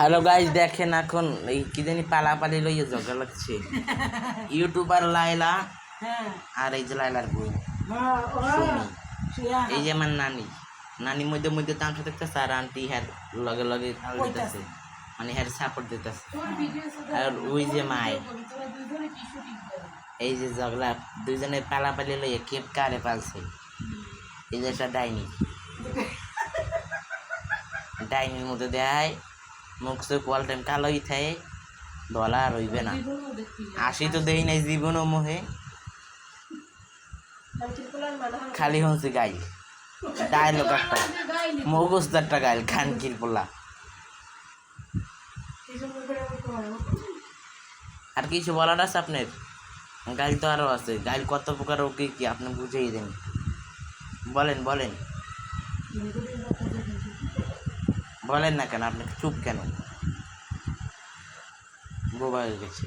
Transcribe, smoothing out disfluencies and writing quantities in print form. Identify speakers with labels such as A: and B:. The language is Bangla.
A: হ্যালো গাইস, দেখেন এখন এই কি জানি পালাপালি লইয়া ঝগড়া লাগছে ইউটিউবার লাইলা আর এই যে লাইলার বউ সুমি। এই যে আমার নানি নানি মধ্যে মধ্যে তামসা দেখতেছে আর আন্টি হ্যার লগে লগে তাল দিতেছে, মানে হ্যার সাপোর্ট দিতেছে। আর ওই যে মায় এই যে ঝগড়া দুইজনে পালাপালি লইয়া কেপ কারে পালছে। এই যে একটা ডাইনি ডাইনির মধ্যে দেয় মুখ চোখ অল টাইম কালোই থাকে, ধলা আর হইবে না। আসি তো দেই নাই জীবনও মোহে, খালি হচ্ছে গাই ডায়লগ একটা মগজদার একটা গাইল খানকির পোলা। আর কিছু বলার আছে আপনার? গাইল তো আরো আছে, গাইল কত প্রকার ও কি কি আপনি বুঝেই দেন, বলেন বলেন বলেন না কেন? আপনি চুপ কেন? বোবা হয়ে গেছে।